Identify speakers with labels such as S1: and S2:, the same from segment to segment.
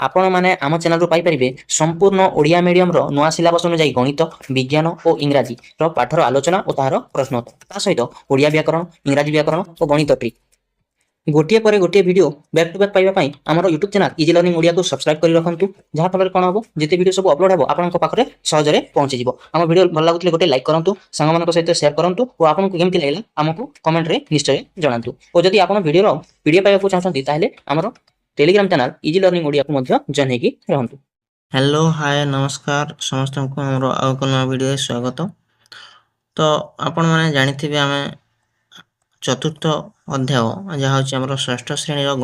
S1: आपण मैंने आम चैनल पाइपर संपूर्ण ओडिया मीडियम नुआ सिलेबस अनुଯାयी गणित विज्ञान और इंग्राजी पाठर आलोचना और तार प्रश्नोत्तर सहित ओडिया व्याकरण इंग्राजी व्याकरण और गणित ट्रिक गोटे पर गोटे वीडियो बैक टू बैक पाइबापी आम YouTube channel easy learning Odia को सब्सक्राइब कर रखु जहाँफल कौन हम जिते वीडियो सब अपलोड हो आपंक पाखे सहजरे पहुंची आम वीडियो भल लगुले गोटे लाइक करूँ सांग सहित सेयार करूँ और आपको केमती लगे आमको कमेंट रे निश्चय जनातु और जदि आप वीडियो पीडीएफ पाइबा चाहते हैं आमर Telegram channel easy learning Odia को जॉइन होगी रहंतु।
S2: हेलो हाय नमस्कार समस्त को हमरो आउ को नया वीडियो स्वागत। तो आपण माने जानिथिबे आमे चतुर्थ अध्याय जहाँ होची हमरो षष्ठ श्रेणी रो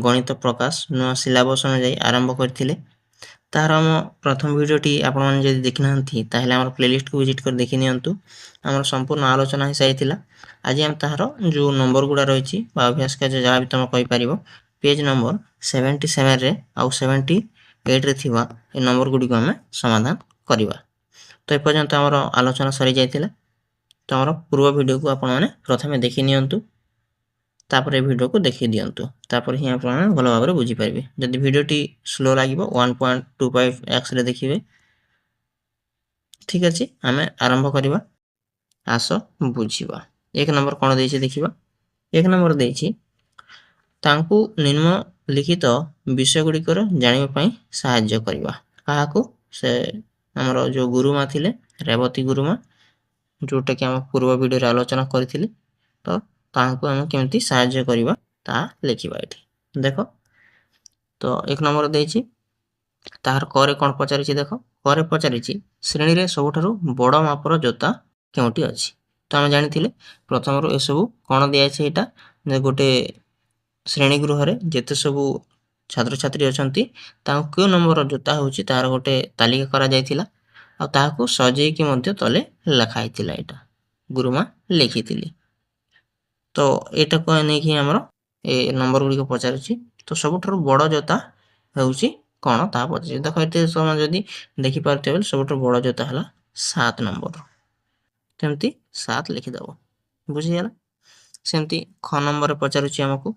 S2: गणित प्रकाश नया सिलेबस अनुसार आरंभ करथिले। तार हम प्रथम वीडियोटी आपण माने जदि देखि नांथि ताहेले हमर प्लेलिस्ट को विजिट कर देखि नियंतु। हमर संपूर्ण आलोचना हि साइथिला। आज हम ताहार जो नंबर गुडा रहिछि बा अभ्यास का जहाँ भी तुम कहि परिबो पेज नंबर 77 रे आउ 78 रे थिबा ए नंबर गुडी को हम समाधान करिबा। तो ए पर्यंत हमर आलोचना सरी जाइतिला। तो हमर पूर्व वीडियो को आपण माने प्रथमे देखि नियंतु तापर ए वीडियो को देखि दियंतु तापर ही आपण माने भलो भाबरे बुझी पाइबे। जदि वीडियोटी स्लो लागिबो 1.25x रे देखिबे। ठीक अछि हमें आरंभ करिबा। आसो बुझिबा। एक नंबर कोन देछि देखिबा। एक नंबर देछि तांकु निम्नलिखित विषय गुडी कर जानिबा पई सहाय्य करिबा। काहाकू से हमरो जो गुरुमा थिले रेवती गुरुमा जोटा कि हम पूर्व वीडियो रे आलोचना करथिले। तो तांकु हम केमती सहाय्य करिबा ता लिखिबा एठी देखो। तो एक नंबर देछि तार करे कोन पचारिछि देखो करे पचारिछि श्रेणी रे सबठारु बड़ मापर जोता केउटी अछि। तो हम जानिथिले प्रथम रो ए सब कोन दिया छै एटा जे गोटे श्रेणी गृह रे जेते सब छात्र छात्री अछंती तांको के नंबर जोता होछि तार गोटे तालिका करा जायतिला आ ताहाको सजेई के मध्ये तले लिखा आइतिला एटा गुरुमा लिखितिले। तो एटा को नै कि हमरो ए नंबर गुडी को पचारछि। तो सबठारु बड़ जोता होछि कोन ता पचारछि देखो एते समय जदी देखि पारते बेल सबठारु बड़ जोता हला 7 नंबर तेमती 7 लिखि दबो बुझि गेला। सेमती ख नंबर पचारछि हमकु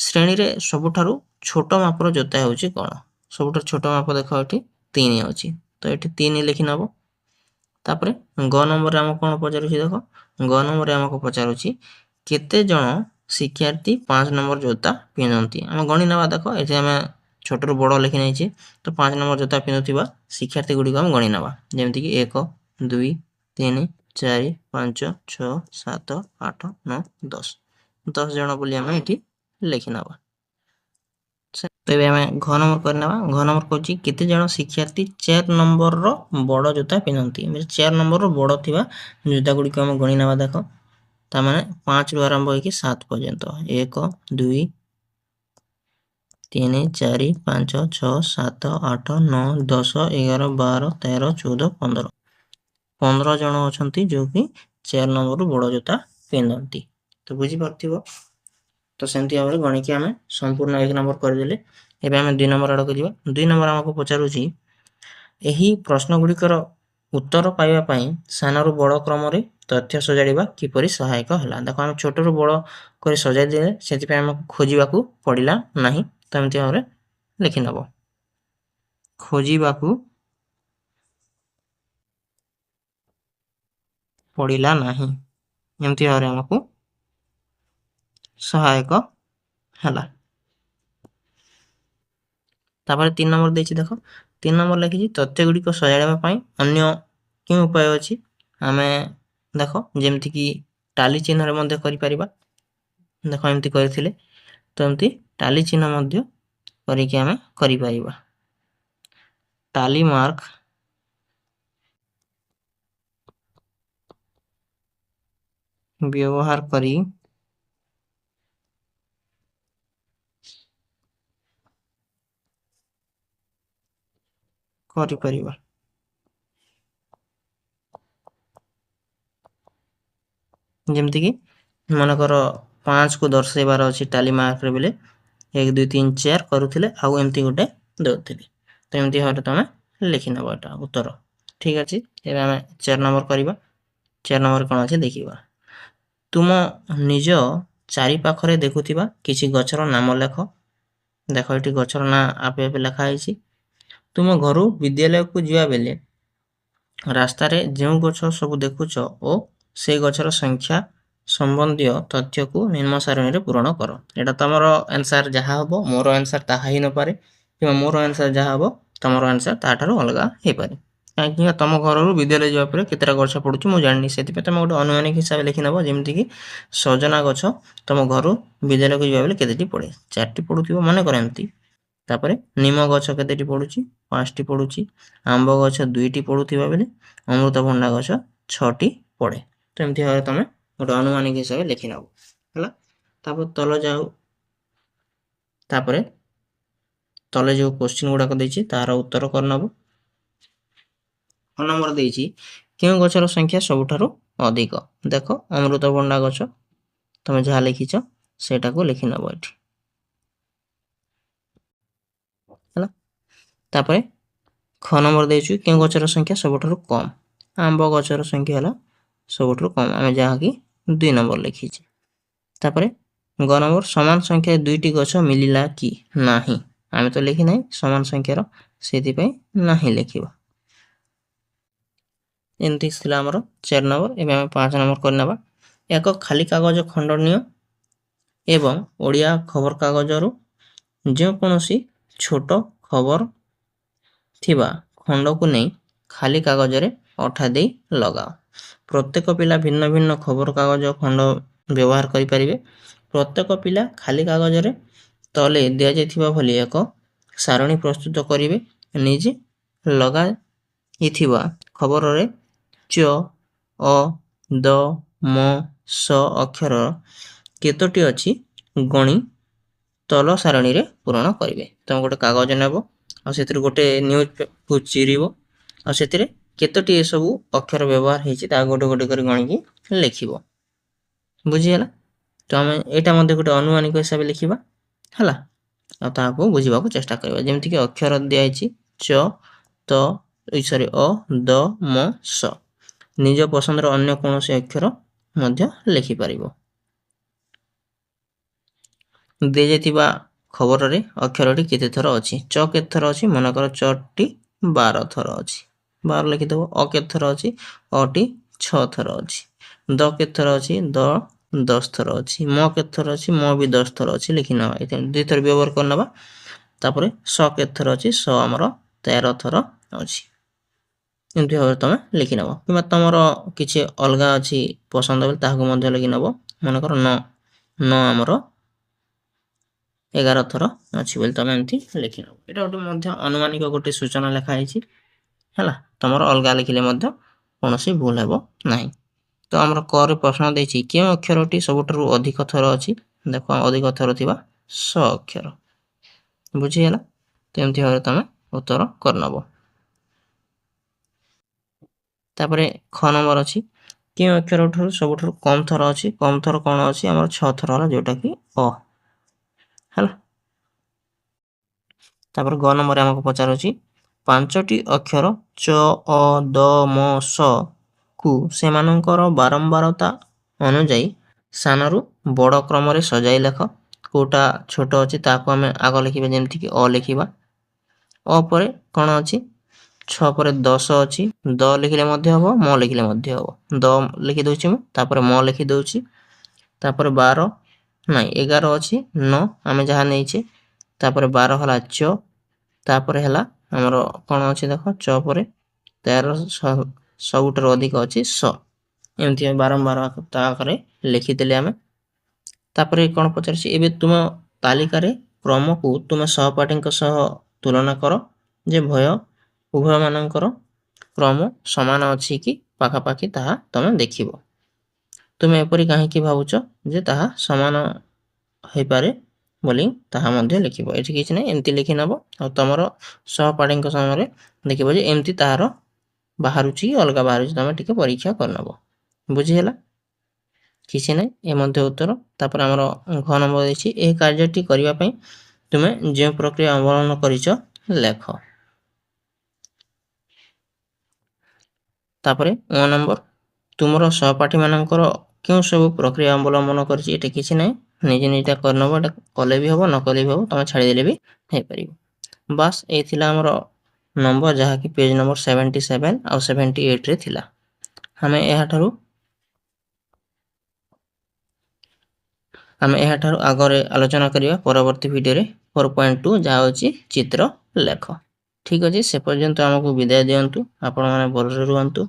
S2: श्रेणी रे सबठारु छोट मापर जोता होछि कोन सबठारु छोट माप देखो एठी 3 अछि। तो एठी 3 लिखि नबो। तापरे ग नंबर हम कोन पचारछि देखो ग नंबर हमकु पचारछि केते जण शिक्षार्थी 5 नंबर जोता पिनंती हम गणी नबा देखो एठी हम छोटरु बड़ लिखि नै छी। तो 5 नंबर जोता पिनुथिबा शिक्षार्थी गुडी को हम गणी नबा जेमति कि 1 2 3 4 5 6 7 8 9 10 10 जण बोली हम एठी लिखि नबा। तबे हम घ नंबर कर नबा घ नंबर कहछि केते जण शिक्षार्थी 4 नंबर रो बड़ जोता पिनंती 4 नंबर रो बड़ थिबा जोता गुडी को हम गणी नबा देखो ता माने 5 रु आरंभ होई कि 7 पर्यंत 1 2 3 4 5 6 7 8 9 10 11 12 13 14 15 15 जण अछंती जो कि 4 नंबर रो बड़ जोता पिनंती। तो बुझी परथिबो। तो सेमती भाबरे गणी के हमें संपूर्ण 1 नंबर कर देले। एबे हम 2 नंबर आड करिबा 2 नंबर हमको पचारुछि एही प्रश्न गुडी कर उत्तर पाइबा पई सानरु बड़ क्रम रे तथ्य सजाडिबा किपरि सहायक हला। देखो हम छोट रु बड़ करे सजाइ देले सेति पई हमको खोजिबाकू पडिला नाही। तमेति हमरे लिखि नबो खोजिबाकू पडिला नाही एमति भाबरे हमको सहायक हला। तापर 3 नंबर देछि देखो 3 नंबर लिखिछि तथ्य गुडी को सजाडिबा पई अन्य के उपाय अछि हमें देखो जेमति कि टाली चिन्ह रे मध्ये करि परिबा देखो एमति करथिले। तो एमति टाली चिन्ह मध्ये करि के हमें करि परिबा टाली मार्क व्यवहार करी करि परिबा। जेमति कि मन कर 5 को दर्शाइबार अछि टाली मार्क रे बेले 1 2 3 4 करूथिले आ एमति गोटे देउथिले। तो एमति हरे तमे लिखि नबो एटा उत्तर ठीक अछि। एबे हम 4 नंबर करिबा 4 नंबर कोन अछि देखिबा तुम निज चारि पाखरे देखुथिबा किछि गछर नाम लेख ଦେଖ ଏଠି ଗଛର ନାଁ ଆପେ ଆପେ ଲେଖା ହେଇଛି। ତୁମ ଘରୁ ବିଦ୍ୟାଳୟକୁ ଯିବା ବେଲେ ରାସ୍ତାରେ ଯେଉଁ ଗଛ ସବୁ ଦେଖୁଛ ଓ ସେଇ ଗଛର ସଂଖ୍ୟା ସମ୍ବନ୍ଧୀୟ ତଥ୍ୟକୁ ନିମ୍ନ ସାରଣୀରେ ପୂରଣ କର। ଏଇଟା ତମର ଆନ୍ସର ଯାହା ହବ, ମୋର ଆନ୍ସର ତାହା ହିଁ ନପାରେ, କିମ୍ବା ମୋର ଆନ୍ସର ଯାହା ହବ ତମର ଆନ୍ସର ତାଠାରୁ ଅଲଗା ହେଇପାରେ। କାହିଁକି ନା ତମ ଘରରୁ ବିଦ୍ୟାଳୟ ଯିବା ପରେ କେତେଟା ଗଛ ପଡୁଛି ମୁଁ ଜାଣିନି, ସେଥିପାଇଁ ତମେ ଗୋଟେ ଅନୁମାନିକ ହିସାବରେ ଲେଖିନେବ। ଯେମିତିକି ସଜନା ଗଛ ତମ ଘରୁ ବିଦ୍ୟାଳୟକୁ ଯିବା ବେଳେ କେତେଟି ପଡେ, 4ଟି ପଡୁଥିବ ମନେକର ଏମିତି। ତାପରେ ନିମ ଗଛ କେତେଟି ପଡୁଛି, 5ଟି ପଡୁଛି। ଆମ୍ବ ଗଛ 2ଟି ପଡୁଥିବା ବେଳେ ଅମୃତଭଣ୍ଡା ଗଛ 6ଟି ପଡେ। ତ ଏମିତି ଭାବରେ ତମେ ଗୋଟେ ଅନୁମାନିକ ହିସାବରେ ଲେଖିନେବ ହେଲା। ତାପରେ ତଳେ ଯୋଉ କ୍ୱେଶ୍ଚିନ୍ ଗୁଡାକ ଦେଇଛି ତାର ଉତ୍ତର କରିନେବ। ନମ୍ବର ଦେଇଛି କେଉଁ ଗଛର ସଂଖ୍ୟା ସବୁଠାରୁ ଅଧିକ। ଦେଖ ଅମୃତଭଣ୍ଡା ଗଛ, ତମେ ଯାହା ଲେଖିଛ ସେଇଟାକୁ ଲେଖିନେବ ଏଠି ହେଲା। ତାପରେ ଖ ନମ୍ବର ଦେଇଛୁ କେଉଁ ଗଛର ସଂଖ୍ୟା ସବୁଠାରୁ କମ୍। ଆମ୍ବ ଗଛର ସଂଖ୍ୟା ହେଲା ସବୁଠାରୁ କମ୍, ଆମେ ଯାହାକି 2 ନମ୍ବର ଲେଖିଛେ। ତାପରେ ଗ ନମ୍ବର ସମାନ ସଂଖ୍ୟାରେ 2ଟି ଗଛ ମିଳିଲା କି ନାହିଁ, ଆମେ ତ ଲେଖି ନାହିଁ ସମାନ ସଂଖ୍ୟାର, ସେଥିପାଇଁ ନାହିଁ ଲେଖିବା। ଏମିତି ଥିଲା ଆମର 4 ନମ୍ବର। ଏବେ ଆମେ 5 ନମ୍ବର କରିନେବା। ଏକ ଖାଲି କାଗଜ ଖଣ୍ଡ ନିଅ ଏବଂ ଓଡ଼ିଆ ଖବରକାଗଜରୁ ଯେକୌଣସି ଛୋଟ ଖବର ଥିବା ଖଣ୍ଡକୁ ନେଇ ଖାଲି କାଗଜରେ ଅଠା ଦେଇ ଲଗାଅ। ପ୍ରତ୍ୟେକ ପିଲା ଭିନ୍ନ ଭିନ୍ନ ଖବରକାଗଜ ଖଣ୍ଡ ବ୍ୟବହାର କରିପାରିବେ। ପ୍ରତ୍ୟେକ ପିଲା ଖାଲି କାଗଜରେ ତଳେ ଦିଆଯାଇଥିବା ଭଳି ଏକ ସାରଣୀ ପ୍ରସ୍ତୁତ କରିବେ। ନିଜେ ଲଗାଇଥିବା ଖବରରେ ଚ, ଅ, ଦ, ମ, ସ ଅକ୍ଷର କେତୋଟି ଅଛି ଗଣି ତଳ ସାରଣୀରେ ପୂରଣ କରିବେ। ତମେ ଗୋଟେ କାଗଜ ନେବ ଆଉ ସେଥିରୁ ଗୋଟେ ନ୍ୟୁଜକୁ ଚିରିବ ଆଉ ସେଥିରେ କେତୋଟି ଏସବୁ ଅକ୍ଷର ବ୍ୟବହାର ହେଇଛି ତାହା ଗୋଟେ ଗୋଟେ କରି ଗଣିକି ଲେଖିବ। ବୁଝିଗଲା? ତ ଆମେ ଏଇଟା ମଧ୍ୟ ଗୋଟେ ଅନୁମାନିକ ହିସାବରେ ଲେଖିବା ହେଲା, ଆଉ ତାହାକୁ ବୁଝିବାକୁ ଚେଷ୍ଟା କରିବା। ଯେମିତିକି ଅକ୍ଷର ଦିଆହେଇଛି ଚ, ତ, ଅ, ଦ, ମ, ସ। ନିଜ ପସନ୍ଦର ଅନ୍ୟ କୌଣସି ଅକ୍ଷର ମଧ୍ୟ ଲେଖିପାରିବ। ଦିଆଯାଇଥିବା ଖବରରେ ଅକ୍ଷରଟି କେତେ ଥର ଅଛି। ଚ କେତେ ଥର ଅଛି, ମନେକର ଚଟି 12 ଥର ଅଛି, 12 ଲେଖିଦେବ। ଅ କେତେ ଥର ଅଛି, ଅଟି 6 ଥର ଅଛି। ଦ କେତେ ଥର ଅଛି, ଦ 10 ଥର ଅଛି। ମ କେତେ ଥର ଅଛି, ମ ବି 10 ଥର ଅଛି, ଲେଖିନେବା। ଏଠି 2 ଥର ବ୍ୟବହାର କରିନେବା। ତାପରେ ସ କେତେ ଥର ଅଛି, ସ ଆମର 13 ଥର ଅଛି। ଏମିତି ଭାବରେ ତମେ ଲେଖିନେବ, କିମ୍ବା ତମର କିଛି ଅଲଗା ଅଛି ପସନ୍ଦ ବୋଲି ତାହାକୁ ମଧ୍ୟ ଲେଖିନେବ। ମନେକର ନ ଆମର 11 ଥର ଅଛି ବୋଲି ତମେ ଏମିତି ଲେଖିନେବ। ଏଇଟା ଗୋଟେ ମଧ୍ୟ ଅନୁମାନିକ ଗୋଟେ ସୂଚନା ଲେଖା ହେଇଛି ହେଲା। ତମର ଅଲଗା ଲେଖିଲେ ମଧ୍ୟ କୌଣସି ଭୁଲ ହେବ ନାହିଁ। ତ ଆମର କରେ ପ୍ରଶ୍ନ ଦେଇଛି କେଉଁ ଅକ୍ଷରଟି ସବୁଠାରୁ ଅଧିକ ଥର ଅଛି। ଦେଖ ଅଧିକ ଥର ଥିବା ସ ଅକ୍ଷର। ବୁଝିଗଲା? ତ ଏମିତି ଭାବରେ ତମେ ଉତ୍ତର କରିନେବ। ତାପରେ ଖ ନମ୍ବର ଅଛି କେଉଁ ଅକ୍ଷର ଠାରୁ ସବୁଠାରୁ କମ୍ ଥର ଅଛି। କମ୍ ଥର କ'ଣ ଅଛି, ଆମର 6 ଥର ହେଲା, ଯୋଉଟାକି ଅ ହେଲା। ତାପରେ ଗ ନମ୍ବରରେ ଆମକୁ ପଚାରୁଛି 5ଟି ଅକ୍ଷର ଚ, ଅ, ଦ, ମ, ସ କୁ ସେମାନଙ୍କର ବାରମ୍ବାରତା ଅନୁଯାୟୀ ସାନରୁ ବଡ଼ କ୍ରମରେ ସଜାଇ ଲେଖ। କୋଉଟା ଛୋଟ ଅଛି ତାକୁ ଆମେ ଆଗ ଲେଖିବା, ଯେମିତିକି ଅ ଲେଖିବା। ଅ ପରେ କ'ଣ ଅଛି, 6 ପରେ 10 ଅଛି। ଦ ଲେଖିଲେ ମଧ୍ୟ ହେବ, ମ ଲେଖିଲେ ମଧ୍ୟ ହେବ। ଦ ଲେଖି ଦେଉଛି ମୁଁ, ତାପରେ ମ ଲେଖି ଦେଉଛି, ତାପରେ 11 ଅଛି, ନ ଆମେ ଯାହା ନେଇଛେ, ତାପରେ 12 ହେଲା ଚ, ତାପରେ ହେଲା ଆମର କ'ଣ ଅଛି ଦେଖ, ଚ ପରେ 13 ସବୁଠାରୁ ଅଧିକ ଅଛି ସ। ଏମିତି ବାରମ୍ବାର ତା ଆକାରରେ ଲେଖିଦେଲେ ଆମେ। ତାପରେ କ'ଣ ପଚାରିଛି, ଏବେ ତୁମ ତାଲିକାରେ କ୍ରମକୁ ତୁମ ସହପାଠୀଙ୍କ ସହ ତୁଳନା କର ଯେ ଉଭୟମାନଙ୍କର କ୍ରମ ସମାନ ଅଛି କି ପାଖାପାଖି ତାହା ତମେ ଦେଖିବ। ତୁମେ ଏପରି କାହିଁକି ଭାବୁଛ ଯେ ତାହା ସମାନ ହେଇପାରେ ବୋଲି ତାହା ମଧ୍ୟ ଲେଖିବ। ଏଠି କିଛି ନାହିଁ, ଏମିତି ଲେଖିନେବ ଆଉ ତମର ସହପାଠୀଙ୍କ ସାଙ୍ଗରେ ଦେଖିବ ଯେ ଏମିତି ତାହାର ବାହାରୁଛି କି ଅଲଗା ବାହାରୁଛି, ତମେ ଟିକେ ପରୀକ୍ଷା କରିନେବ। ବୁଝିହେଲା? କିଛି ନାହିଁ, ଏ ମଧ୍ୟ ଉତ୍ତର। ତାପରେ ଆମର ଘ ନମ୍ବର ଦେଇଛି ଏହି କାର୍ଯ୍ୟଟି କରିବା ପାଇଁ ତୁମେ ଯେଉଁ ପ୍ରକ୍ରିୟା ଅବଲମ୍ବନ କରିଛ ଲେଖ। ତାପରେ ଅ ନମ୍ବର ତୁମର ସହପାଠୀମାନଙ୍କର କେଉଁ ସବୁ ପ୍ରକ୍ରିୟା ଅବଲମ୍ବନ କରିଛି, ଏଠି କିଛି ନାହିଁ, ନିଜେ ନିଜଟା କରିନେବ। ଏଟା କଲେ ବି ହେବ, ନ କଲେ ବି ହେବ, ତମେ ଛାଡ଼ିଦେଲେ ବି ହେଇପାରିବ। ବାସ୍ ଏଇ ଥିଲା ଆମର ନମ୍ବର, ଯାହାକି ପେଜ୍ ନମ୍ବର 77 ଆଉ 78ରେ ଥିଲା। ଆମେ ଏହାଠାରୁ ଆଗରେ ଆଲୋଚନା କରିବା ପରବର୍ତ୍ତୀ ଭିଡ଼ିଓରେ 4.2, ଯାହା ହେଉଛି ଚିତ୍ର ଲେଖ। ଠିକ୍ ଅଛି, ସେ ପର୍ଯ୍ୟନ୍ତ ଆମକୁ ବିଦାୟ ଦିଅନ୍ତୁ। ଆପଣମାନେ ଭଲରେ ରୁହନ୍ତୁ।